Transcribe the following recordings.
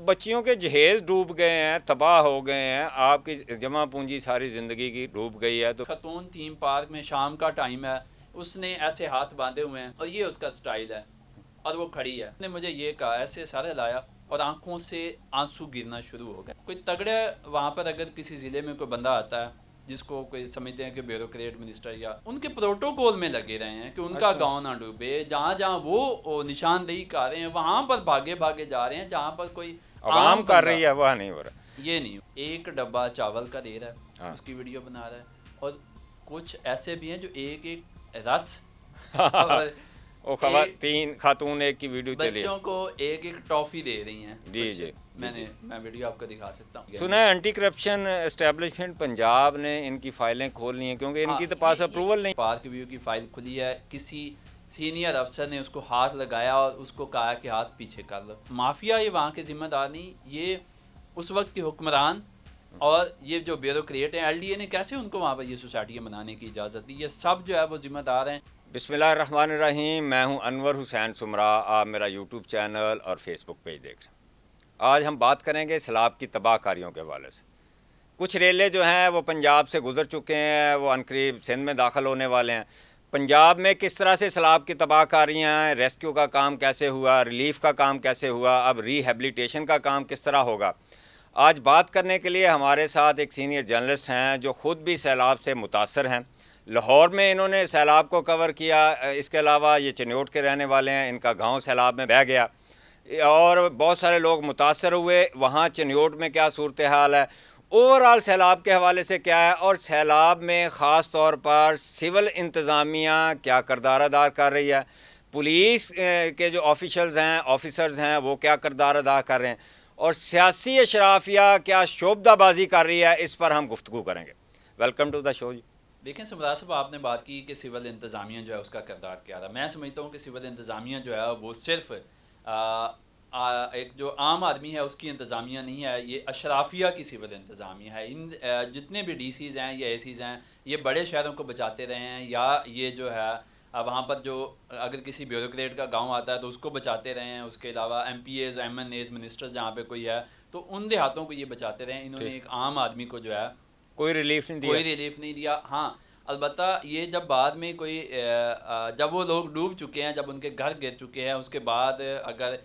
بچیوں کے جہیز ڈوب گئے ہیں، تباہ ہو گئے ہیں، آپ کی جمع پونجی ساری زندگی کی ڈوب گئی ہے. تو خاتون تھیم پارک میں شام کا ٹائم ہے، اس نے ایسے ہاتھ باندھے ہوئے ہیں اور یہ اس کا سٹائل ہے اور وہ کھڑی ہے. اس نے مجھے یہ کہا، ایسے سر ہلایا اور آنکھوں سے آنسو گرنا شروع ہو گئے. کوئی تگڑے وہاں پر اگر کسی ضلع میں کوئی بندہ آتا ہے جس کو کوئی سمجھتے ہیں کہ بیوروکریٹ منسٹر یا ان کے پروٹوکول میں لگے رہے ہیں کہ ان کا گاؤں نہ ڈوبے، جہاں جہاں وہ نشاندہی کر رہے ہیں وہاں پر بھاگے بھاگے جا رہے ہیں، جہاں پر کوئی عوام عام کر بندہ رہی ہے وہ نہیں ہو رہا. یہ نہیں. ایک ڈبہ چاول کا دے رہا ہے، اس کی ویڈیو بنا رہا ہے، اور کچھ ایسے بھی ہیں جو ایک ایک رس اور وہ خواتین خاتون ایک کی ویڈیو چلی ہے. بچوں کو ایک ایک ٹافی دے رہی ہیں. جی جی میں ویڈیو آپ کو دکھا سکتا ہوں. سنا ہے اینٹی کرپشن اسٹیبلشمنٹ پنجاب نے ان کی فائلیں کھولنی ہیں کیونکہ ان کی تو پاس اپروول نہیں. پارک ویو کی فائل کھلی ہے، کسی سینئر افسر نے اس کو ہاتھ لگایا اور اس کو کہا کہ ہاتھ پیچھے کر لو. مافیا یہ وہاں کے ذمہ دار نہیں، یہ اس وقت کے حکمران اور یہ جو بیوروکریٹ ہیں. ایل ڈی اے نے کیسے ان کو وہاں پر یہ سوسائٹیاں بنانے کی اجازت دی؟ یہ سب جو ہے وہ ذمہ دار ہیں. بسم اللہ الرحمن الرحیم. میں ہوں انور حسین سمرا. آپ میرا یوٹیوب چینل اور فیس بک پیج دیکھ رہے ہیں. آج ہم بات کریں گے سیلاب کی تباہ کاریوں کے حوالے سے. کچھ ریلے جو ہیں وہ پنجاب سے گزر چکے ہیں، وہ عنقریب سندھ میں داخل ہونے والے ہیں. پنجاب میں کس طرح سے سیلاب کی تباہ کاریاں ہیں، ریسکیو کا کام کیسے ہوا، ریلیف کا کام کیسے ہوا، اب ری ہیبلیٹیشن کا کام کس طرح ہوگا. آج بات کرنے کے لیے ہمارے ساتھ ایک سینئر جرنلسٹ ہیں جو خود بھی سیلاب سے متاثر ہیں. لاہور میں انہوں نے سیلاب کو کور کیا. اس کے علاوہ یہ چنیوٹ کے رہنے والے ہیں، ان کا گاؤں سیلاب میں بہہ گیا اور بہت سارے لوگ متاثر ہوئے. وہاں چنیوٹ میں کیا صورتحال ہے، اوورآل سیلاب کے حوالے سے کیا ہے، اور سیلاب میں خاص طور پر سول انتظامیہ کیا کردار ادا کر رہی ہے، پولیس کے جو آفیسرز ہیں وہ کیا کردار ادا کر رہے ہیں، اور سیاسی اشرافیہ کیا شعبدہ بازی کر رہی ہے. اس پر ہم گفتگو کریں گے. ویلکم ٹو دا شو. دیکھیں سمراج صاحب، آپ نے بات کی کہ سول انتظامیہ جو ہے اس کا کردار کیا رہا. میں سمجھتا ہوں کہ سول انتظامیہ جو ہے وہ صرف ایک جو عام آدمی ہے اس کی انتظامیہ نہیں ہے، یہ اشرافیہ کی سول انتظامیہ ہے. ان جتنے بھی ڈی سیز ہیں یا اے سیز ہیں، یہ بڑے شہروں کو بچاتے رہے ہیں، یا یہ جو ہے وہاں پر جو اگر کسی بیوروکریٹ کا گاؤں آتا ہے تو اس کو بچاتے رہے ہیں. اس کے علاوہ M P As, M N As, minister جہاں پہ کوئی ہے تو ان دیہاتوں کو یہ بچاتے رہے ہیں. انہوں نے ایک عام آدمی کو جو ہے کوئی ریلیف نہیں دیا. ہاں البتہ یہ جب بعد میں کوئی جب وہ لوگ ڈوب چکے ہیں، جب ان کے گھر گر چکے ہیں، اس کے بعد اگر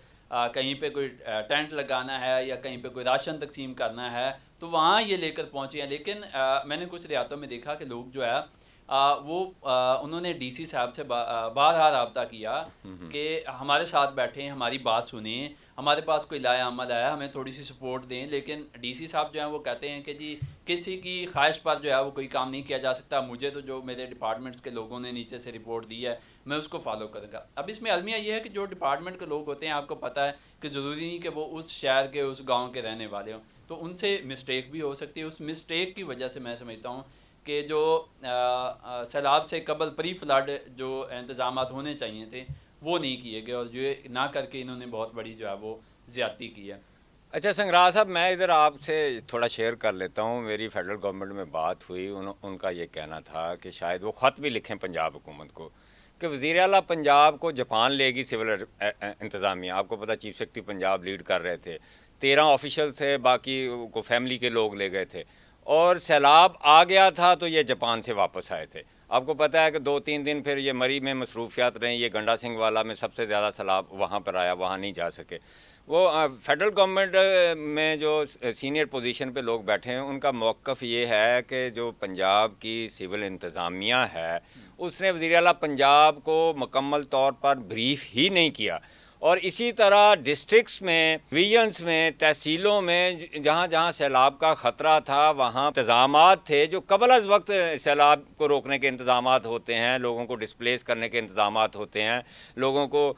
کہیں پہ کوئی ٹینٹ لگانا ہے یا کہیں پہ کوئی راشن تقسیم کرنا ہے تو وہاں یہ لے کر پہنچے ہیں. لیکن میں نے کچھ ریاستوں میں دیکھا کہ لوگ جو ہے وہ انہوں نے ڈی سی صاحب سے بارہا رابطہ کیا کہ ہمارے ساتھ بیٹھیں، ہماری بات سنیں، ہمارے پاس کوئی لائے عمل آیا، ہمیں تھوڑی سی سپورٹ دیں. لیکن ڈی سی صاحب جو ہیں وہ کہتے ہیں کہ جی کسی کی خواہش پر جو ہے وہ کوئی کام نہیں کیا جا سکتا، مجھے تو جو میرے ڈپارٹمنٹس کے لوگوں نے نیچے سے رپورٹ دی ہے میں اس کو فالو کروں گا. اب اس میں المیہ یہ ہے کہ جو ڈپارٹمنٹ کے لوگ ہوتے ہیں، آپ کو پتہ ہے کہ ضروری نہیں کہ وہ اس شہر کے اس گاؤں کے رہنے والے ہوں، تو ان سے مسٹیک بھی ہو سکتی ہے. اس مسٹیک کی وجہ سے میں سمجھتا ہوں کہ جو سیلاب سے قبل پری فلڈ جو انتظامات ہونے چاہیے تھے وہ نہیں کیے گئے، اور یہ نہ کر کے انہوں نے بہت بڑی جو ہے وہ زیادتی کی ہے. اچھا سنگراج صاحب، میں ادھر آپ سے تھوڑا شیئر کر لیتا ہوں. میری فیڈرل گورنمنٹ میں بات ہوئی، ان کا یہ کہنا تھا کہ شاید وہ خط بھی لکھیں پنجاب حکومت کو کہ وزیر اعلیٰ پنجاب کو جاپان لے گی سول انتظامیہ. آپ کو پتہ چیف سیکرٹری پنجاب لیڈ کر رہے تھے، 13 آفیشل تھے، باقی کو فیملی کے لوگ لے گئے تھے، اور سیلاب آ گیا تھا تو یہ جاپان سے واپس آئے تھے. آپ کو پتہ ہے کہ 2-3 دن پھر یہ مری میں مصروفیات رہیں. یہ گنڈا سنگھ والا میں سب سے زیادہ سیلاب وہاں پر آیا، وہاں نہیں جا سکے. وہ فیڈرل گورنمنٹ میں جو سینئر پوزیشن پہ لوگ بیٹھے ہیں ان کا موقف یہ ہے کہ جو پنجاب کی سول انتظامیہ ہے اس نے وزیر اعلیٰ پنجاب کو مکمل طور پر بریف ہی نہیں کیا. اور اسی طرح ڈسٹرکٹس میں، ڈویژنس میں، تحصیلوں میں جہاں جہاں سیلاب کا خطرہ تھا وہاں انتظامات تھے جو قبل از وقت سیلاب کو روکنے کے انتظامات ہوتے ہیں، لوگوں کو ڈسپلیس کرنے کے انتظامات ہوتے ہیں، لوگوں کو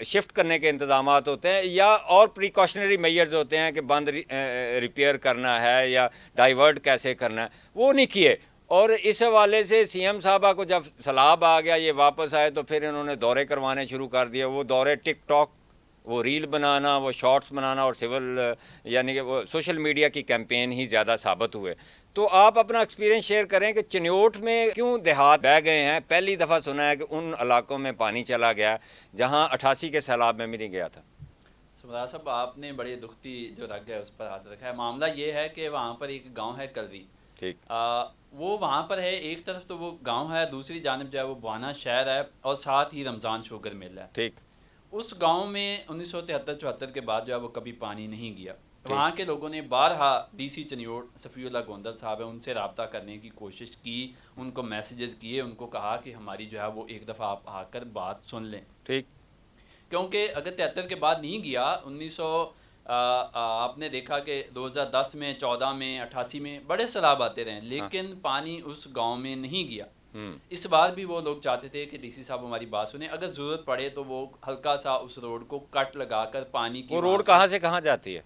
شفٹ کرنے کے انتظامات ہوتے ہیں، یا اور پریکاشنری میئرز ہوتے ہیں کہ بند ریپیئر کرنا ہے یا ڈائیورٹ کیسے کرنا ہے، وہ نہیں کیے. اور اس حوالے سے سی ایم صاحبہ کو جب سیلاب آ گیا، یہ واپس آئے تو پھر انہوں نے دورے کروانے شروع کر دیے. وہ دورے ٹک ٹاک، وہ ریل بنانا، وہ شارٹس بنانا، اور سول یعنی کہ وہ سوشل میڈیا کی کیمپین ہی زیادہ ثابت ہوئے. تو آپ اپنا ایکسپیرینس شیئر کریں کہ چنیوٹ میں کیوں دیہات بہہ گئے ہیں. پہلی دفعہ سنا ہے کہ ان علاقوں میں پانی چلا گیا جہاں 88 کے سیلاب میں بھی نہیں گیا تھا. سمرا صاحب آپ نے بڑے دکھتی جو رگ ہے اس پر ہاتھ رکھا ہے. معاملہ یہ ہے کہ وہاں پر ایک گاؤں ہے کلری, ٹھیک وہ وہاں پر ہے. ایک طرف تو وہ گاؤں ہے, دوسری جانب جو ہے وہ بوانا شہر ہے, اور ساتھ ہی رمضان شوگر مل ہے. ٹھیک اس گاؤں میں 1973-74 کے بعد جو ہے وہ کبھی پانی نہیں گیا. ٹھیک وہاں کے لوگوں نے بارہا ڈی سی چنیوٹ صفی اللہ گوندل صاحب ہیں ان سے رابطہ کرنے کی کوشش کی, ان کو میسیجز کیے, ان کو کہا کہ ہماری جو ہے وہ ایک دفعہ آپ آ کر بات سن لیں, ٹھیک کیونکہ اگر 73 کے بعد نہیں گیا 1900 آپ نے دیکھا کہ 2010 میں 14 میں 88 میں بڑے سیلاب آتے رہے, ہاں لیکن پانی اس گاؤں میں نہیں گیا. ہوں اس بار بھی وہ لوگ چاہتے تھے کہ ڈی سی صاحب ہماری بات سنیں, اگر ضرورت پڑے تو وہ ہلکا سا اس روڈ کو کٹ لگا کر پانی کی وہ وہاں روڈ کہاں سے کہاں جاتی ہے؟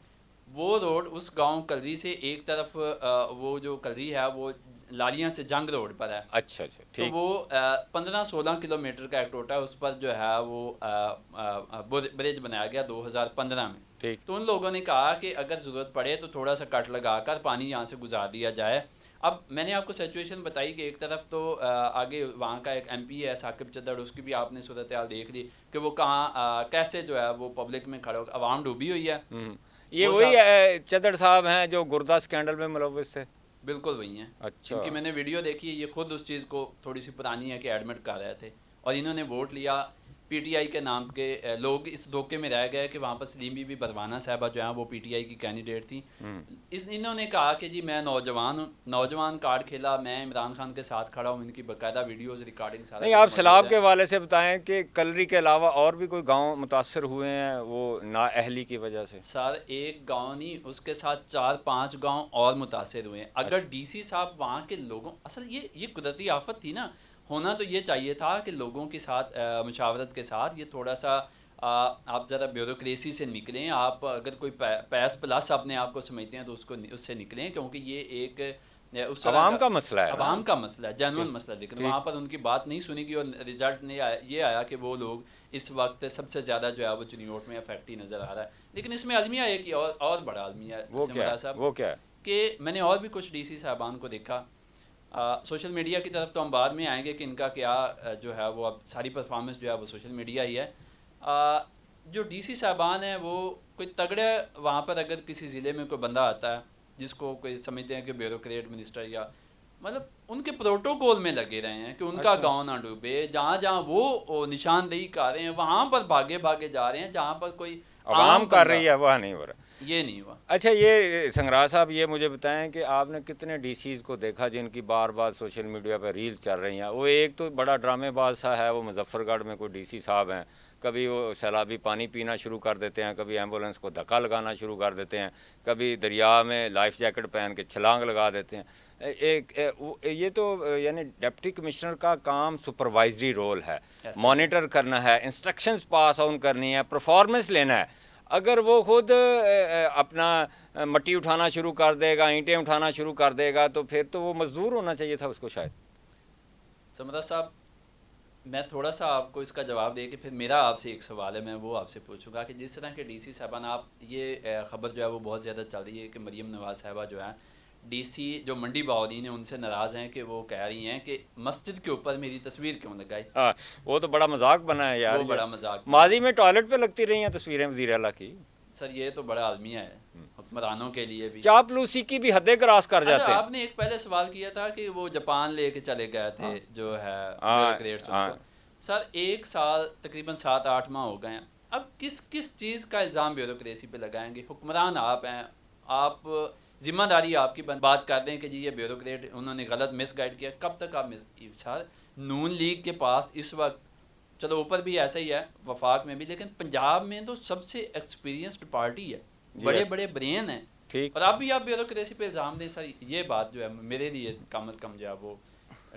وہ روڈ اس گاؤں کلری سے ایک طرف وہ جو کلری ہے وہ لالیاں سے جنگ روڈ پر ہے. اچھا اچھا تو ٹھیک وہ 15-16 کلومیٹر کا ایک ٹوٹا ہے, اس پر جو ہے وہ برج بنایا گیا 2015 میں. ٹھیک تو ان لوگوں نے کہا کہ اگر ضرورت پڑے تو تھوڑا سا کٹ لگا کر پانی یہاں سے گزار دیا جائے. اب میں نے آپ کو سچویشن بتائی کہ ایک طرف تو آگے وہاں کا ایک ایم پی ہے ثاقب چدر, اس کی بھی آپ نے صورتحال دیکھ لی کہ وہ کہاں کیسے جو ہے وہ پبلک میں کھڑے ہو, عوام ڈوبی ہوئی ہے. یہ وہ وہی صاحب چدر صاحب ہیں جو گردہ اسکینڈل میں ملوث تھے؟ بالکل وہی ہیں. اچھا ان کی میں نے ویڈیو دیکھی ہے, یہ خود اس چیز کو تھوڑی سی پرانی ہے کہ ایڈمٹ کر رہے تھے, اور انہوں نے ووٹ لیا پی ٹی آئی کے نام کے. لوگ اس دھوکے میں رہ گئے کہ وہاں پر سلیم بی بی بروانہ صاحبہ جو ہیں وہ پی ٹی آئی کی کینڈیڈیٹ تھیں. انہوں نے کہا کہ جی میں نوجوان ہوں, نوجوان کارڈ کھیلا, میں عمران خان کے ساتھ کھڑا ہوں, ان کی باقاعدہ ویڈیوز ریکارڈنگ سارا نہیں کچھ آپ موجود سیلاب ہے. کے حوالے سے بتائیں کہ کلری کے علاوہ اور بھی کوئی گاؤں متاثر ہوئے ہیں وہ نااہلی کی وجہ سے؟ سر ایک گاؤں نہیں, اس کے ساتھ 4-5 گاؤں اور متاثر ہوئے ہیں. اگر ڈی سی صاحب وہاں کے لوگوں, اصل یہ قدرتی آفت تھی نا, ہونا تو یہ چاہیے تھا کہ لوگوں کے ساتھ مشاورت کے ساتھ یہ تھوڑا سا آپ ذرا بیوروکریسی سے نکلیں. آپ اگر کوئی پیس پلس اپنے آپ کو سمجھتے ہیں تو اس سے نکلیں, کیونکہ یہ ایک اس طرح عوام کا مسئلہ ہے نا. عوام کا مسئلہ ہے, جینوئن مسئلہ. لیکن وہاں پر ان کی بات نہیں سنی گئی, اور رزلٹ نے یہ آیا کہ وہ لوگ اس وقت سب سے زیادہ جو ہے وہ چنیوٹ میں افیکٹ ہی نظر آ رہا ہے. لیکن اس میں المیہ ایک اور بڑا المیہ وہ کیا صاحب, وہ کیا ہے؟ کہ میں نے اور بھی کچھ ڈی سی صاحبان کو دیکھا. سوشل میڈیا کی طرف تو ہم بعد میں آئیں گے کہ ان کا کیا جو ہے وہ اب ساری پرفارمنس جو ہے وہ سوشل میڈیا ہی ہے. جو ڈی سی صاحبان ہیں وہ کوئی تگڑے, وہاں پر اگر کسی ضلع میں کوئی بندہ آتا ہے جس کو کوئی سمجھتے ہیں کہ بیوروکریٹ منسٹر, یا مطلب ان کے پروٹوکول میں لگے رہے ہیں کہ ان کا گاؤں نہ ڈوبے. جہاں جہاں وہ نشاندہی کر رہے ہیں وہاں پر بھاگے جا رہے ہیں, جہاں پر کوئی عوام کر رہی ہے وہاں نہیں ہو رہا. یہ نہیں ہوا. اچھا یہ سنگرا صاحب یہ مجھے بتائیں کہ آپ نے کتنے ڈی سیز کو دیکھا جن کی بار بار سوشل میڈیا پہ ریلز چل رہی ہیں؟ وہ ایک تو بڑا ڈرامے باز سا ہے, وہ مظفر گڑھ میں کوئی ڈی سی صاحب ہیں, کبھی وہ سیلابی پانی پینا شروع کر دیتے ہیں, کبھی ایمبولینس کو دھکا لگانا شروع کر دیتے ہیں, کبھی دریا میں لائف جیکٹ پہن کے چھلانگ لگا دیتے ہیں. یہ تو یعنی ڈپٹی کمشنر کا کام سپروائزری رول ہے, مانیٹر کرنا ہے, انسٹرکشنز پاس آن کرنی ہے, پرفارمنس لینا ہے. اگر وہ خود اپنا مٹی اٹھانا شروع کر دے گا, اینٹیں اٹھانا شروع کر دے گا, تو پھر تو وہ مزدور ہونا چاہیے تھا اس کو شاید. سمرا صاحب میں تھوڑا سا آپ کو اس کا جواب دے کے پھر میرا آپ سے ایک سوال ہے, میں وہ آپ سے پوچھوں گا کہ جس طرح کے ڈی سی صاحبان, آپ یہ خبر جو ہے وہ بہت زیادہ چل رہی ہے کہ مریم نواز صاحبہ جو ہے ڈی سی جو منڈی باؤدین ہیں ان سے ناراض ہیں کہ وہ کہہ رہی ہیں کہ مسجد کے اوپر میری تصویر کیوں لگائی. ہاں وہ تو بڑا مذاق بنا ہے یار, وہ بڑا مذاق. ماضی میں ٹوائلٹ پہ لگتی رہی ہیں تصویریں وزیر اعلیٰ کی. سر یہ تو بڑا المیہ ہے حکمرانوں کے لیے بھی. چاپلوسی کی بھی حدیں کراس کر جاتے ہیں. آپ نے ایک پہلے سوال کیا تھا کہ وہ جاپان لے کے چلے گئے تھے جو ہے بیوروکریٹس ان کو. سر 1 سال تقریباً 7-8 ماہ ہو گئے ہیں, اب کس چیز کا الزام بیوروکریسی پہ لگائیں گے؟ حکمران آپ ہیں, آپ ذمہ داری آپ کی بات کر دیں کہ جی یہ بیوروکریٹ انہوں نے غلط مس گائڈ کیا. کب تک آپ سر نون لیگ کے پاس اس وقت, چلو اوپر بھی ایسا ہی ہے وفاق میں بھی, لیکن پنجاب میں تو سب سے ایکسپیرینسڈ پارٹی ہے, بڑے بڑے برین ہیں, اور اب بھی آپ بیوروکریسی پہ الزام دیں. سر یہ بات جو ہے میرے لیے کم از کم جو ہے وہ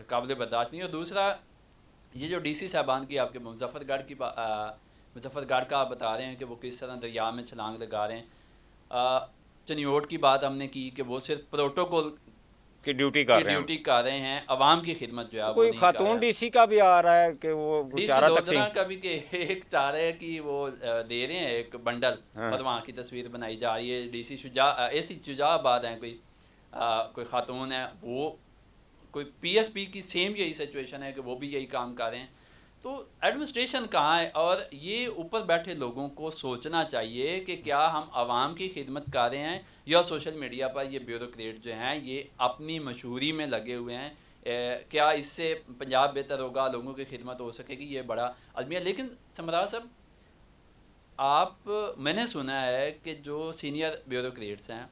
قابل برداشت نہیں. اور دوسرا یہ جو ڈی سی صاحبان کی آپ کے مظفر گڑھ کا آپ بتا رہے ہیں کہ وہ کس طرح دریا میں چھلانگ لگا رہے ہیں. چنیوٹ کی بات ہم نے کی کہ وہ صرف پروٹوکول کی ڈیوٹی کر رہے ہیں, عوام کی خدمت جو ہے کوئی خاتون ڈی سی کا بھی آ رہا ہے کہ وہ چارہ تقسیم کا بھی کہ ایک چاہ رہے ہیں کہ وہ دے رہے ہیں ایک بنڈل, اور وہاں کی تصویر بنائی جا رہی ہے. ڈی سی شجاع آباد ہیں, کوئی خاتون ہے, وہ کوئی پی ایس پی کی سیم یہی سچویشن ہے کہ وہ بھی یہی کام کر رہے ہیں. تو ایڈمنسٹریشن کہاں ہے؟ اور یہ اوپر بیٹھے لوگوں کو سوچنا چاہیے کہ کیا ہم عوام کی خدمت کر رہے ہیں، یا سوشل میڈیا پر یہ بیوروکریٹ جو ہیں یہ اپنی مشہوری میں لگے ہوئے ہیں. کیا اس سے پنجاب بہتر ہوگا، لوگوں کی خدمت ہو سکے گی؟ یہ بڑا المیہ. لیکن سمرا صاحب، آپ، میں نے سنا ہے کہ جو سینئر بیوروکریٹس ہیں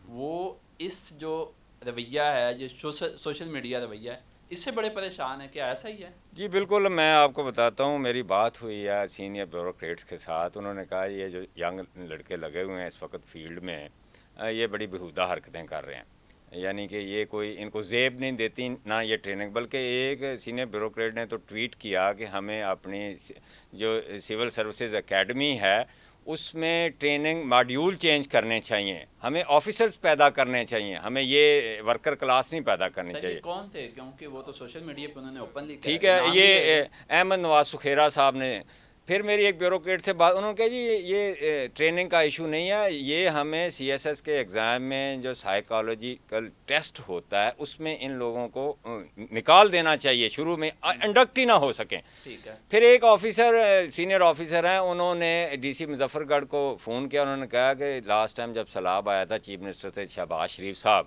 وہ اس جو رویہ ہے، جو سوشل میڈیا رویہ ہے، اس سے بڑے پریشان ہیں. کیا ایسا ہی ہے؟ جی بالکل، میں آپ کو بتاتا ہوں، میری بات ہوئی ہے سینئر بیوروکریٹس کے ساتھ. انہوں نے کہا یہ جو ینگ لڑکے لگے ہوئے ہیں اس وقت فیلڈ میں، یہ بڑی بیہودہ حرکتیں کر رہے ہیں، یعنی کہ یہ کوئی ان کو زیب نہیں دیتی نہ یہ ٹریننگ. بلکہ ایک سینئر بیوروکریٹ نے تو ٹویٹ کیا کہ ہمیں اپنی جو سول سروسز اکیڈمی ہے اس میں ٹریننگ ماڈیول چینج کرنے چاہیے، ہمیں آفیسرز پیدا کرنے چاہیے، ہمیں یہ ورکر کلاس نہیں پیدا کرنی چاہیے. کون تھے؟ کیونکہ وہ تو سوشل میڈیا پہ انہوں نے اوپنلی کہا، ٹھیک ہے، یہ احمد نواز سکھیرا صاحب نے. پھر میری ایک بیوروکریٹ سے بات، انہوں نے کہا جی یہ ٹریننگ کا ایشو نہیں ہے، یہ ہمیں سی ایس ایس کے ایگزام میں جو سائیکالوجیکل ٹیسٹ ہوتا ہے اس میں ان لوگوں کو نکال دینا چاہیے، شروع میں انڈکٹ ہی نہ ہو سکیں. ٹھیک ہے. پھر ایک آفیسر، سینئر آفیسر ہیں، انہوں نے ڈی سی مظفر گڑھ کو فون کیا. انہوں نے کہا کہ لاسٹ ٹائم جب سیلاب آیا تھا چیف منسٹر تھے شہباز شریف صاحب،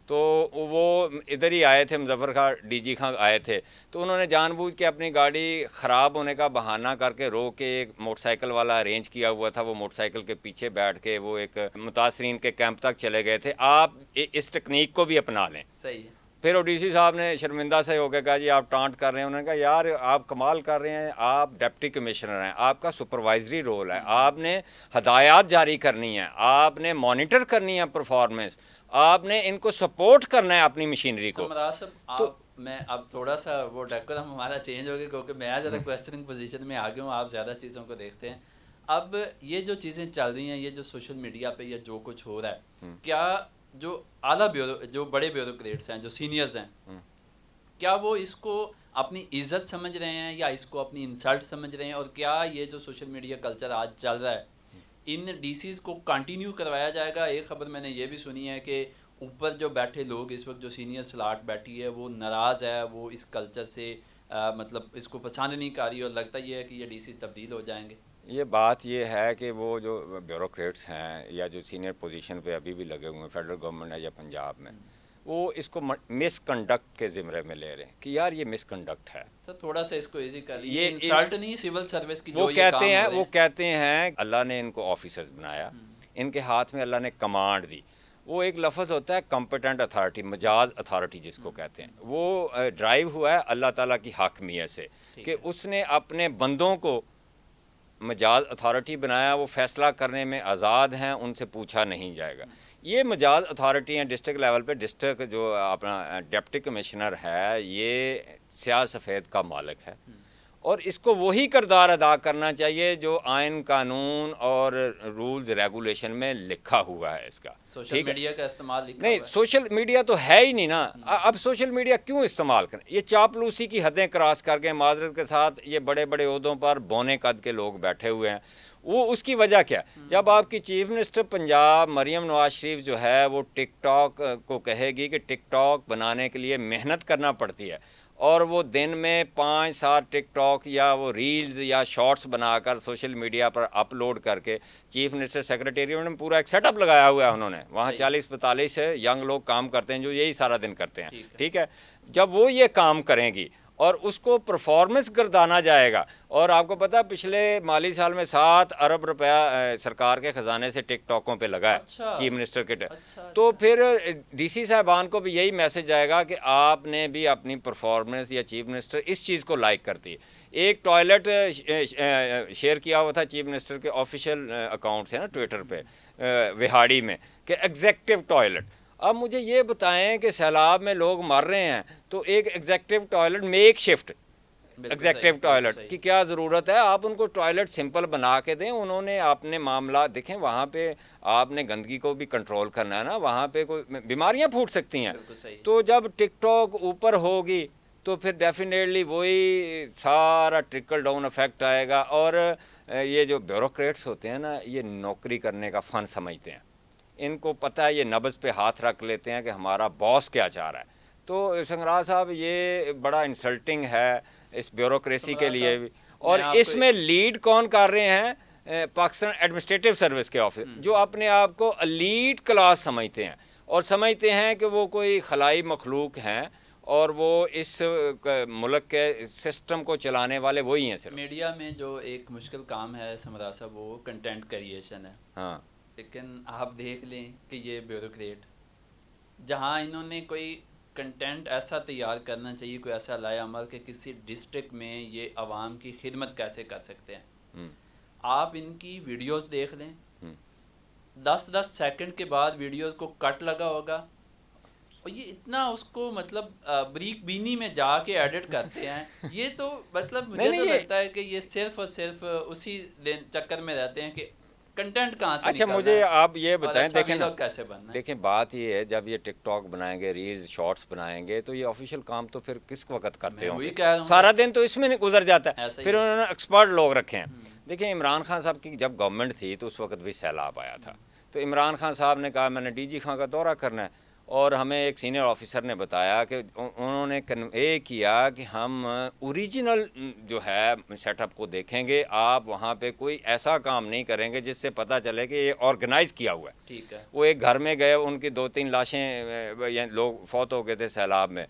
تو وہ ادھر ہی آئے تھے، مظفر خان ڈی جی خان آئے تھے، تو انہوں نے جان بوجھ کے اپنی گاڑی خراب ہونے کا بہانہ کر کے روک کے ایک موٹر سائیکل والا ارینج کیا ہوا تھا، وہ موٹر سائیکل کے پیچھے بیٹھ کے وہ ایک متاثرین کے کیمپ تک چلے گئے تھے. آپ اس ٹیکنیک کو بھی اپنا لیں. صحیح ہے. پھر او ڈی سی صاحب نے شرمندہ سے ہو کے کہا جی آپ ٹانٹ کر رہے ہیں. انہوں نے کہا یار آپ کمال کر رہے ہیں، آپ ڈپٹی کمشنر ہیں، آپ کا سپروائزری رول ہے، آپ نے ہدایات جاری کرنی ہیں، آپ نے مانیٹر کرنی ہے پرفارمنس، آپ نے ان کو سپورٹ کرنا ہے اپنی مشینری کو. تو میں اب تھوڑا سا وہ ڈیکورم ہمارا چینج ہو گیا، کیونکہ میں ذرا کویسچننگ پوزیشن میں آ گیا ہوں، آپ زیادہ چیزوں کو دیکھتے ہیں. اب یہ جو چیزیں چل رہی ہیں، یہ جو سوشل میڈیا پہ یہ جو کچھ ہو رہا ہے، کیا جو اعلیٰ جو بڑے بیوروکریٹس ہیں، جو سینئرز ہیں، کیا وہ اس کو اپنی عزت سمجھ رہے ہیں یا اس کو اپنی انسلٹ سمجھ رہے ہیں؟ اور کیا یہ جو سوشل میڈیا کلچر آج چل رہا ہے ان ڈی سیز کو کنٹینیو کروایا جائے گا؟ ایک خبر میں نے یہ بھی سنی ہے کہ اوپر جو بیٹھے لوگ اس وقت، جو سینئر سلاٹ بیٹھی ہے، وہ ناراض ہے، وہ اس کلچر سے مطلب اس کو پسند نہیں کر رہی، اور لگتا یہ ہے کہ یہ ڈی سیز تبدیل ہو جائیں گے. یہ بات یہ ہے کہ وہ جو بیوروکریٹس ہیں یا جو سینئر پوزیشن پہ ابھی بھی لگے ہوئے ہیں، فیڈرل گورنمنٹ ہے یا پنجاب میں، وہ اس کو مس کنڈکٹ کے زمرے میں لے رہے ہیں کہ یار یہ مس کنڈکٹ ہے. سر تھوڑا سا اس کو ایزی کر لیجیے. یہ انسلٹ نہیں، سول سروس کی وہ جو یہ کام ہو رہے ہیں. وہ کہتے ہیں اللہ نے ان کو آفیسرز بنایا، ان کے ہاتھ میں اللہ نے کمانڈ دی. وہ ایک لفظ ہوتا ہے کمپیٹنٹ اتھارٹی، مجاز اتھارٹی جس کو کہتے ہیں، وہ ڈرائیو ہوا ہے اللہ تعالیٰ کی حاکمیت سے کہ اس نے اپنے بندوں کو مجاز اتھارٹی بنایا، وہ فیصلہ کرنے میں آزاد ہیں، ان سے پوچھا نہیں جائے گا. یہ مجاز اتھارٹی ہیں ڈسٹرکٹ لیول پہ. ڈسٹرکٹ جو اپنا ڈپٹی کمشنر ہے یہ سیاہ سفید کا مالک ہے، اور اس کو وہی کردار ادا کرنا چاہیے جو آئین، قانون اور رولز ریگولیشن میں لکھا ہوا ہے اس کا. سوشل میڈیا کا استعمال نہیں، سوشل میڈیا تو ہے ہی نہیں نا. اب سوشل میڈیا کیوں استعمال کریں؟ یہ چاپلوسی کی حدیں کراس کر کے معذرت کے ساتھ یہ بڑے بڑے عہدوں پر بونے قد کے لوگ بیٹھے ہوئے ہیں. وہ اس کی وجہ کیا؟ جب آپ کی چیف منسٹر پنجاب مریم نواز شریف جو ہے وہ ٹک ٹاک کو کہے گی کہ ٹک ٹاک بنانے کے لیے محنت کرنا پڑتی ہے، اور وہ دن میں 5-7 ٹک ٹاک یا وہ ریلز یا شارٹس بنا کر سوشل میڈیا پر اپلوڈ کر کے، چیف منسٹر سیکریٹریٹ میں پورا ایک سیٹ اپ لگایا ہوا ہے انہوں نے، وہاں 40-45 ینگ لوگ کام کرتے ہیں جو یہی سارا دن کرتے ہیں. ٹھیک ہے، جب وہ یہ کام کریں گی اور اس کو پرفارمنس گردانا جائے گا، اور آپ کو پتہ پچھلے مالی سال میں 7 ارب روپیہ سرکار کے خزانے سے ٹک ٹاکوں پہ لگا ہے چیف منسٹر کے. تو پھر ڈی سی صاحبان کو بھی یہی میسج جائے گا کہ آپ نے بھی اپنی پرفارمنس، یا چیف منسٹر اس چیز کو لائک کرتی ہے. ایک ٹوائلٹ شیئر کیا ہوا تھا چیف منسٹر کے آفیشیل اکاؤنٹ سے نا ٹویٹر پہ، وہاڑی میں، کہ ایگزیکٹو ٹوائلٹ. اب مجھے یہ بتائیں کہ سیلاب میں لوگ مر رہے ہیں تو ایک executive toilet, make shift executive toilet کی کیا ضرورت ہے؟ آپ ان کو ٹوائلٹ سمپل بنا کے دیں. انہوں نے اپنے معاملات دیکھیں، وہاں پہ آپ نے گندگی کو بھی کنٹرول کرنا ہے نا، وہاں پہ کوئی بیماریاں پھوٹ سکتی ہیں. تو جب ٹک ٹاک اوپر ہوگی تو پھر ڈیفینیٹلی وہی سارا ٹرکل ڈاؤن افیکٹ آئے گا. اور یہ جو بیوروکریٹس ہوتے ہیں نا، یہ نوکری کرنے کا فن سمجھتے ہیں. ان کو پتہ ہے یہ نبض پہ ہاتھ رکھ لیتے ہیں کہ ہمارا باس کیا چاہ رہا ہے. تو سنگرا صاحب یہ بڑا انسلٹنگ ہے اس بیوروکریسی کے لیے بھی. اور میں آپ اس میں لیڈ کون کر رہے ہیں؟ پاکستان ایڈمنسٹریٹو سروس کے آفس جو اپنے آپ کو الیٹ کلاس سمجھتے ہیں اور سمجھتے ہیں کہ وہ کوئی خلائی مخلوق ہیں اور وہ اس ملک کے سسٹم کو چلانے والے وہی ہیں. صرف میڈیا میں جو ایک مشکل کام ہے سمرا صاحب وہ کنٹینٹ کریشن ہے. ہاں لیکن آپ دیکھ لیں کہ یہ بیوروکریٹ جہاں انہوں نے کوئی کنٹینٹ ایسا تیار کرنا چاہیے، کوئی ایسا لایا عمل کہ کسی ڈسٹرکٹ میں یہ عوام کی خدمت کیسے کر سکتے ہیں. آپ ان کی ویڈیوز دیکھ لیں، 10 سیکنڈ کے بعد ویڈیوز کو کٹ لگا ہوگا اور یہ اتنا اس کو مطلب بریک بینی میں جا کے ایڈٹ کرتے ہیں. یہ تو مطلب مجھے تو لگتا ہے کہ یہ صرف اور صرف اسی چکر میں رہتے ہیں کہ کنٹینٹ کہاں سے اچھا نکلنا مجھے ہے آپ یہ اور بتائیں. اچھا دیکھیں نا، ویلاگ کیسے بننا ہے. دیکھیں بات یہ ہے جب یہ ٹک ٹاک بنائیں گے، ریلز شارٹس بنائیں گے تو یہ آفیشیل کام تو پھر کس وقت کرتے میں ہوں وہی گے؟ کہہ رہا ہوں سارا دن تو اس میں گزر جاتا ہے. ایسا ہی پھر ہے. انہوں نے ایکسپرٹ لوگ رکھے ہیں. دیکھیں عمران خان صاحب کی جب گورنمنٹ تھی تو اس وقت بھی سیلاب آیا تھا. تو عمران خان صاحب نے کہا میں نے ڈی جی خان کا دورہ کرنا ہے، اور ہمیں ایک سینئر آفیسر نے بتایا کہ انہوں نے کنوے کیا کہ ہم اوریجنل جو ہے سیٹ اپ کو دیکھیں گے، آپ وہاں پہ کوئی ایسا کام نہیں کریں گے جس سے پتہ چلے کہ یہ آرگنائز کیا ہوا ہے. ٹھیک ہے. وہ ایک گھر میں گئے، ان کی 2-3 لاشیں لوگ فوت ہو گئے تھے سیلاب میں.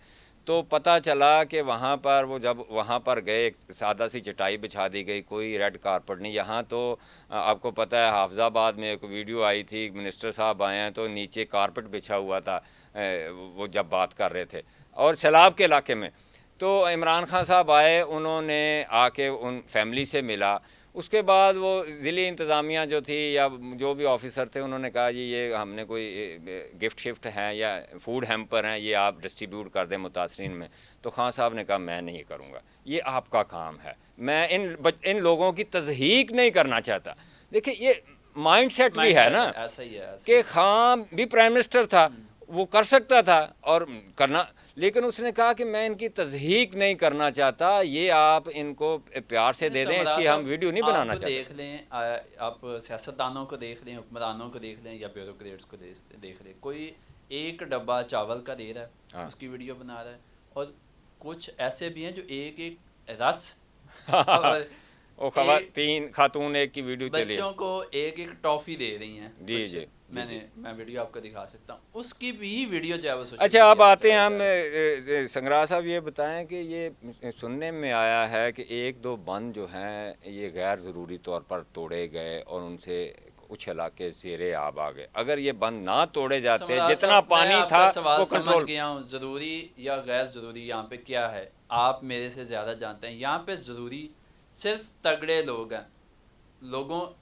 تو پتہ چلا کہ وہاں پر وہ جب وہاں پر گئے ایک سادہ سی چٹائی بچھا دی گئی، کوئی ریڈ کارپٹ نہیں. یہاں تو آپ کو پتہ ہے حافظ آباد میں ایک ویڈیو آئی تھی، منسٹر صاحب آئے ہیں تو نیچے کارپٹ بچھا ہوا تھا وہ جب بات کر رہے تھے، اور سیلاب کے علاقے میں. تو عمران خان صاحب آئے، انہوں نے آ کے ان فیملی سے ملا. اس کے بعد وہ ضلعی انتظامیہ جو تھی یا جو بھی آفیسر تھے انہوں نے کہا جی یہ ہم نے کوئی گفٹ شفٹ ہیں یا فوڈ ہیمپر ہیں، یہ آپ ڈسٹریبیوٹ کر دیں متاثرین میں. تو خان صاحب نے کہا میں نہیں کروں گا، یہ آپ کا کام ہے، میں ان لوگوں کی تضحیق نہیں کرنا چاہتا. دیکھیں یہ مائنڈ سیٹ بھی ہے نا ایسا ہی ہے. کہ خان بھی پرائم منسٹر تھا، وہ کر سکتا تھا اور کرنا، لیکن اس نے کہا کہ میں ان کی تضحیق نہیں کرنا چاہتا، یہ آپ ان کو پیار سے دے دیں، اس کی ہم ویڈیو نہیں بنانا آپ چاہتے. دیکھ لیں، آپ سیاستدانوں کو دیکھ لیں، حکمرانوں کو دیکھ لیں یا بیوروکریٹس کو دیکھ لیں، کوئی ایک ڈبہ چاول کا دے رہا ہے اس کی ویڈیو بنا رہا ہے، اور کچھ ایسے بھی ہیں جو ایک رس وہ خاتون ایک کی ویڈیو چلی، بچوں کو ایک ٹافی دے رہی ہیں. جی جی میں ویڈیو آپ کو دکھا سکتا ہوں، اس کی بھی ویڈیو جو ہے وہ اچھا اب آتے ہیں ہم. سنگرا صاحب یہ بتائیں کہ یہ سننے میں آیا ہے کہ 1-2 بند جو ہیں یہ غیر ضروری طور پر توڑے گئے اور ان سے کچھ علاقے زیر آب آ گئے. اگر یہ بند نہ توڑے جاتے، جتنا پانی تھا وہ کنٹرول. گیا ہوں ضروری یا غیر ضروری یہاں پہ کیا ہے آپ میرے سے زیادہ جانتے ہیں. یہاں پہ ضروری صرف تگڑے لوگ ہیں،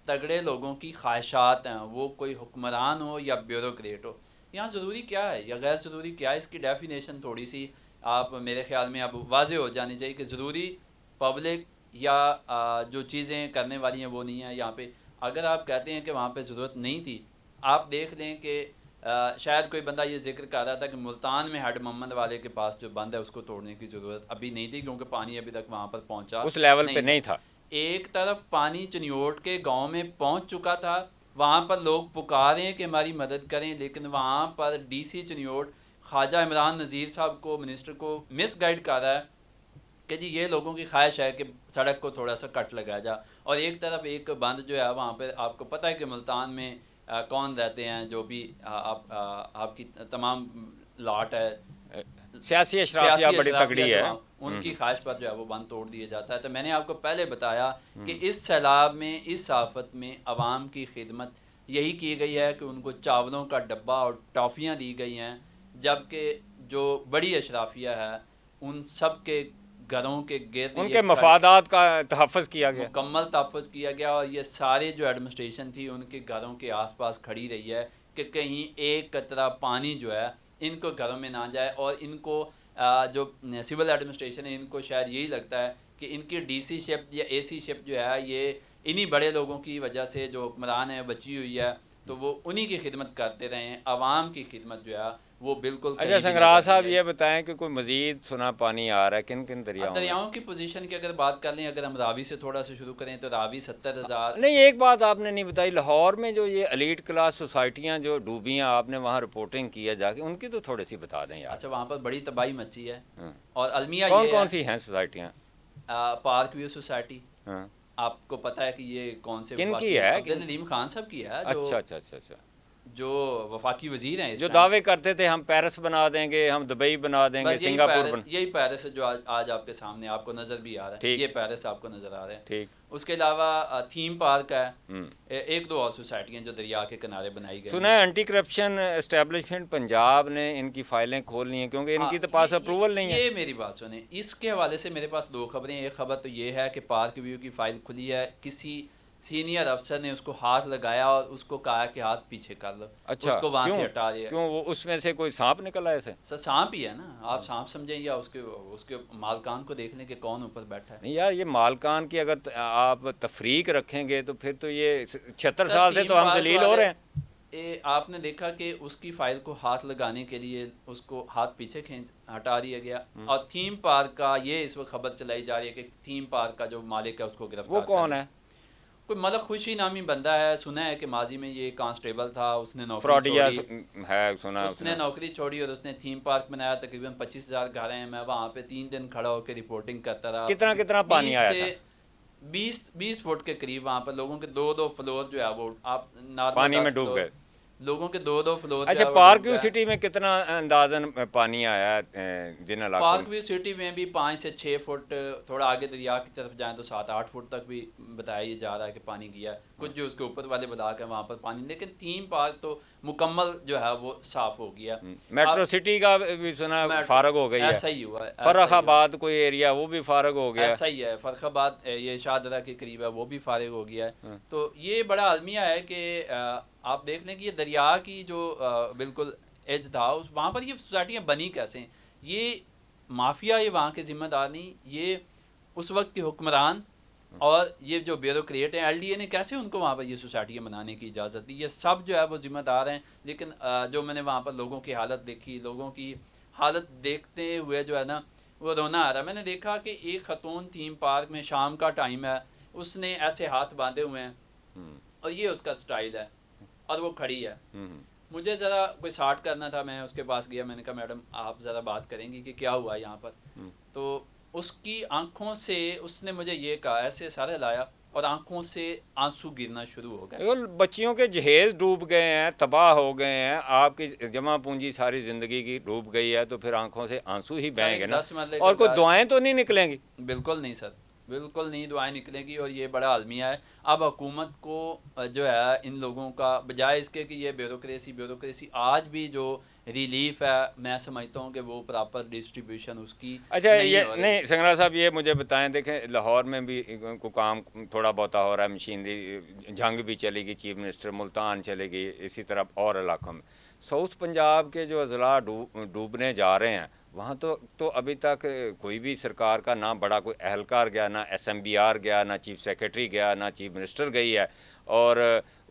تگڑے لوگوں کی خواہشات ہیں، وہ کوئی حکمران ہو یا بیوروکریٹ ہو. یہاں ضروری کیا ہے یا غیر ضروری کیا ہے، اس کی ڈیفینیشن تھوڑی سی آپ میرے خیال میں اب واضح ہو جانی چاہیے کہ ضروری پبلک یا جو چیزیں کرنے والی ہیں وہ نہیں ہیں. یہاں پہ اگر آپ کہتے ہیں کہ وہاں پہ ضرورت نہیں تھی، آپ دیکھ لیں کہ شاید کوئی بندہ یہ ذکر کر رہا تھا کہ ملتان میں ہیڈ محمد والے کے پاس جو بند ہے اس کو توڑنے کی ضرورت ابھی نہیں تھی کیونکہ پانی ابھی تک وہاں پر پہنچا اس لیول پہ نہیں تھا. ایک طرف پانی چنیوٹ کے گاؤں میں پہنچ چکا تھا، وہاں پر لوگ پکار رہے ہیں کہ ہماری مدد کریں، لیکن وہاں پر ڈی سی چنیوٹ خواجہ عمران نذیر صاحب کو منسٹر کو مس گائیڈ کر رہا ہے کہ جی یہ لوگوں کی خواہش ہے کہ سڑک کو تھوڑا سا کٹ لگایا جا. اور ایک طرف ایک بند جو ہے وہاں پہ آپ کو پتہ ہے کہ ملتان میں کون رہتے ہیں، جو بھی آپ کی تمام لاٹ ہے سیاسی اشرافیہ بڑی تگڑی ہے، ان کی خواہش پر جو ہے وہ بند توڑ دیا جاتا ہے. تو میں نے آپ کو پہلے بتایا کہ اس سیلاب میں، اس آفت میں عوام کی خدمت یہی کی گئی ہے کہ ان کو چاولوں کا ڈبہ اور ٹافیاں دی گئی ہیں، جبکہ جو بڑی اشرافیہ ہے ان سب کے گھروں کے گرد ان کے مفادات کا تحفظ کیا گیا، مکمل تحفظ کیا گیا. اور یہ سارے جو ایڈمنسٹریشن تھی ان کے گھروں کے آس پاس کھڑی رہی ہے کہ کہیں ایک قطرہ پانی جو ہے ان کو گھروں میں نہ جائے. اور ان کو جو سول ایڈمنسٹریشن ہے ان کو شاید یہی لگتا ہے کہ ان کی ڈی سی شپ یا اے سی شپ جو ہے یہ انہی بڑے لوگوں کی وجہ سے جو حکمران ہے بچی ہوئی ہے. تو وہ انہی کی خدمت کرتے رہے ہیں، عوام کی خدمت جو ہے وہ بالکل اچھا کہیں بھی سنگراہ نظر صاحب نہیں یہ آئی۔ بتائیں کہ کوئی مزید سنا پانی آ رہا ہے کن کن دریاؤں میں؟ دریاؤں کی پوزیشن کی اگر بات کر لیں، اگر ہم راوی سے تھوڑا سا شروع کریں تو راوی 70,000۔ نہیں ایک بات آپ نے نہیں بتائی، لاہور میں جو یہ ایلیٹ کلاس سوسائٹیاں جو ڈوبی ہیں، آپ نے وہاں رپورٹنگ کی ہے جا کے، ان کی تو تھوڑی سی بتا دیں یار۔ اچھا، وہاں پر بڑی تباہی مچی ہے، ہاں۔ اور المیہ کون یہ کون ہے، سی ہیں سوسائٹیاں؟ پارک ویو سوسائٹی، ہاں۔ آپ کو پتہ ہے کہ یہ کون سے کن کی وفاقی ہے؟ عبدالحلیم خان صاحب کی ہے، اچھا اچھا اچھا اچھا۔ جو وفاقی وزیر ہیں اس جو ٹائم۔ دعوے کرتے تھے ہم پیرس بنا دیں گے، ہم دبئی بنا دیں گے، بس سنگاپور بنا۔ یہی پیرس ہے جو آج آپ کے سامنے آپ کو نظر بھی آ رہا ہے، ٹھیک یہ پیرس آپ کو نظر آ رہا ہے۔ ٹھیک۔ اس کے علاوہ تھیم پارک ہے، ہوں۔ ایک دو اور سوسائٹیاں جو دریا کے کنارے بنائی گئی سنا ہیں۔ ہے اینٹی کرپشن اسٹیبلشمنٹ پنجاب نے ان کی فائلیں کھولنی ہیں کیونکہ ان کی تو پاس اپروول نہیں ہے۔ یہ میری بات سنیں، اس کے حوالے سے میرے پاس دو خبریں۔ ایک خبر تو یہ ہے کہ پارک ویو کی فائل کھلی ہے، کسی سینئر افسر نے اس کو ہاتھ لگایا اور اس کو کہا کہ ہاتھ پیچھے کر لو، اچھا اس کو وہاں کیوں؟ سے ہٹا دیا۔ کیوں وہ اس میں سے کوئی سانپ نکل آئے تھے؟ سر سانپ ہی ہے نا، آپ سانپ سمجھیں یا اس کے مالکان کو دیکھ لیں کہ کون اوپر بیٹھا ہے۔ نہیں یار، یہ مالکان کی اگر آپ تفریق رکھیں گے تو پھر تو یہ 76 سر سال سے تھیم تو ہم پارک ذلیل ہو رہے ہیں۔ آپ نے دیکھا کہ اس کی فائل کو ہاتھ لگانے کے لیے اس کو ہاتھ پیچھے ہٹا دیا گیا، اور تھیم پارک کا یہ اس وقت خبر چلائی جا رہی ہے کہ تھیم پارک کا جو مالک ہے اس کو گرفتار وہ کون ہے؟ کوئی ملک خوشی نامی بندہ ہے، سنا ہے کہ ماضی میں یہ کانسٹیبل تھا، اس نے نوکری فراڈیا چھوڑی، ہے، سنا اس نے نوکری چھوڑی اور اس نے تھیم پارک بنایا۔ تقریباً 25,000 گھر ہیں، میں وہاں پہ 3 دن کھڑا ہو کے رپورٹنگ کرتا رہا۔ کتنا پانی 20 آیا سے تھا؟ 20 فٹ کے قریب وہاں پر لوگوں کے دو فلور جو ہے وہ آپ نارمل پانی میں 10 ڈوب فلور، گئے۔ لوگوں کے دو فلور جو اچھا ہے وہ پارک ڈوب ویو گئے۔ سٹی میں کتنا اندازاً پانی آیا ہے جن علاقوں پارک میں؟ ویو سٹی میں بھی 5 سے 6 فٹ، تھوڑا آگے دریا کی طرف جائیں تو 7-8 فٹ تک بھی بتایا جا رہا ہے کہ پانی گیا ہے، کچھ جو اس کے اوپر والے بلاک ہیں وہاں پر پانی، لیکن تھیم پارک تو مکمل جو ہے وہ صاف ہو گیا۔ میٹرو سٹی کا بھی سنا فارغ ہو گئی ہے، ایسا ہی ہوا ہے، فرخ آباد کوئی ایریا وہ بھی فارغ ہو گیا۔ ایسا ہی ہے، فرخ آباد یہ شاہدرہ کے قریب ہے، وہ بھی فارغ ہو گیا ہے۔ تو یہ بڑا المیہ ہے کہ آپ دیکھ لیں کہ یہ دریا کی جو بالکل ایج تھا، وہاں پر یہ سوسائٹیاں بنی کیسے ہیں؟ یہ مافیا یہ وہاں کے ذمہ دار نہیں، یہ اس وقت کے حکمران اور یہ جو بیوروکریٹ ہیں، ایل ڈی اے نے کیسے ان کو وہاں پر یہ سوسائٹیاں بنانے کی اجازت دی؟ یہ سب جو ہے وہ ذمہ دار ہیں۔ لیکن جو میں نے وہاں پر لوگوں کی حالت دیکھی، لوگوں کی حالت دیکھتے ہوئے جو ہے نا وہ رونا آ رہا۔ میں نے دیکھا کہ ایک خاتون تھیم پارک میں، شام کا ٹائم ہے، اس نے ایسے ہاتھ باندھے ہوئے ہیں اور یہ اس کا سٹائل ہے اور وہ کھڑی ہے۔ مجھے ذرا کوئی سارٹ کرنا تھا، میں اس کے پاس گیا، میں نے کہا میڈم آپ ذرا بات کریں گی کہ کیا ہوا یہاں پر؟ تو اس کی آنکھوں سے اس نے مجھے یہ کہا، ایسے سر ہلایا اور آنکھوں سے آنسو گرنا شروع ہو گئے۔ بچیوں کے جہیز ڈوب گئے ہیں، تباہ ہو گئے ہیں، آپ کی جمع پونجی ساری زندگی کی ڈوب گئی ہے، تو پھر آنکھوں سے آنسو ہی بہیں گے نا، 10 مرلے کا اور کوئی گھر، دعائیں تو نہیں نکلیں گی؟ بالکل نہیں سر، بالکل نہیں دعائیں نکلیں گی، اور یہ بڑا المیہ ہے۔ اب حکومت کو جو ہے ان لوگوں کا، بجائے اس کے کہ یہ بیوروکریسی آج بھی جو ریلیف ہے، میں سمجھتا ہوں کہ وہ پراپر ڈسٹریبیوشن اس کی اچھا نہیں یہ ہو رہی۔ نہیں سنگرا صاحب یہ مجھے بتائیں، دیکھیں لاہور میں بھی کو کام تھوڑا بہت ہو رہا ہے، مشینری جنگ بھی چلے گی، چیف منسٹر ملتان چلے گی، اسی طرح اور علاقوں میں۔ ساؤتھ پنجاب کے جو اضلاع ڈوبنے جا رہے ہیں وہاں تو ابھی تک کوئی بھی سرکار کا نہ بڑا کوئی اہلکار گیا، نہ ایس ایم بی آر گیا، نہ چیف سیکرٹری گیا، نہ چیف منسٹر گئی ہے، اور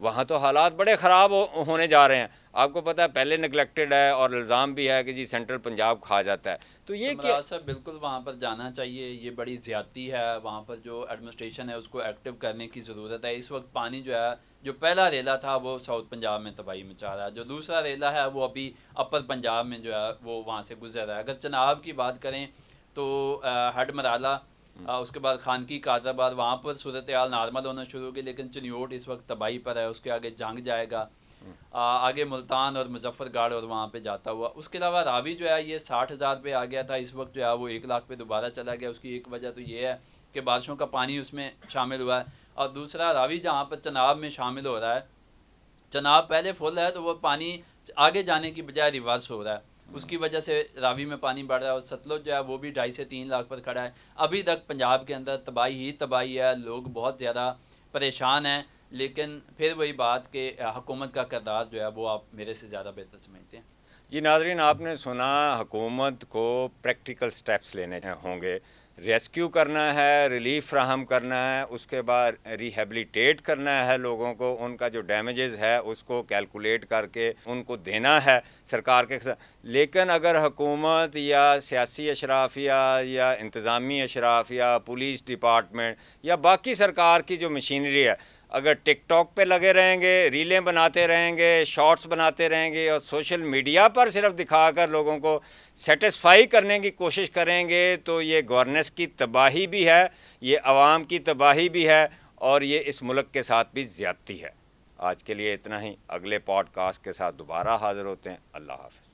وہاں تو حالات بڑے خراب ہونے جا رہے ہیں۔ آپ کو پتہ ہے پہلے نگلیکٹڈ ہے، اور الزام بھی ہے کہ جی سینٹرل پنجاب کھا جاتا ہے، تو یہ کیا؟ سمراج صاحب بالکل وہاں پر جانا چاہیے، یہ بڑی زیادتی ہے، وہاں پر جو ایڈمنسٹریشن ہے اس کو ایکٹیو کرنے کی ضرورت ہے۔ اس وقت پانی جو ہے، جو پہلا ریلا تھا وہ ساؤتھ پنجاب میں تباہی مچا رہا ہے، جو دوسرا ریلا ہے وہ ابھی اپر پنجاب میں جو ہے وہ وہاں سے گزر رہا ہے۔ اگر چناب کی بات کریں تو ہڈ مرالہ، اس کے بعد خانقی قادرآباد، وہاں پر صورتحال نارمل ہونا شروع ہوگی، لیکن چنیوٹ اس وقت تباہی پر ہے، اس کے آگے جنگ جائے گا، آگے ملتان اور مظفر گڑھ اور وہاں پہ جاتا ہوا۔ اس کے علاوہ راوی جو ہے یہ 60,000 پہ آ گیا تھا، اس وقت جو ہے وہ 1 لاکھ پہ دوبارہ چلا گیا۔ اس کی ایک وجہ تو یہ ہے کہ بارشوں کا پانی اس میں شامل ہوا ہے، اور دوسرا راوی جہاں پر چناب میں شامل ہو رہا ہے، چناب پہلے فل ہے تو وہ پانی آگے جانے کی بجائے ریورس ہو رہا ہے، اس کی وجہ سے راوی میں پانی بڑھ رہا ہے، اور ستلج جو ہے وہ بھی 2.5 سے 3 لاکھ پر کھڑا ہے۔ ابھی تک پنجاب کے اندر تباہی ہی تباہی ہے، لوگ بہت زیادہ پریشان ہیں، لیکن پھر وہی بات کہ حکومت کا کردار جو ہے وہ آپ میرے سے زیادہ بہتر سمجھتے ہیں۔ جی ناظرین، آپ نے سنا حکومت کو پریکٹیکل سٹیپس لینے ہوں گے ریسکیو کرنا ہے، ریلیف فراہم کرنا ہے، اس کے بعد ریہیبلیٹیٹ کرنا ہے لوگوں کو، ان کا جو ڈیمیجز ہے اس کو کیلکولیٹ کر کے ان کو دینا ہے سرکار کے لیکن اگر حکومت یا سیاسی اشرافیہ یا انتظامی اشرافیہ، پولیس ڈپارٹمنٹ یا باقی سرکار کی جو مشینری ہے، اگر ٹک ٹاک پہ لگے رہیں گے، ریلیں بناتے رہیں گے، شارٹس بناتے رہیں گے اور سوشل میڈیا پر صرف دکھا کر لوگوں کو سیٹسفائی کرنے کی کوشش کریں گے تو یہ گورننس کی تباہی بھی ہے، یہ عوام کی تباہی بھی ہے اور یہ اس ملک کے ساتھ بھی زیادتی ہے۔ آج کے لیے اتنا ہی، اگلے پوڈ کاسٹ کے ساتھ دوبارہ حاضر ہوتے ہیں۔ اللہ حافظ۔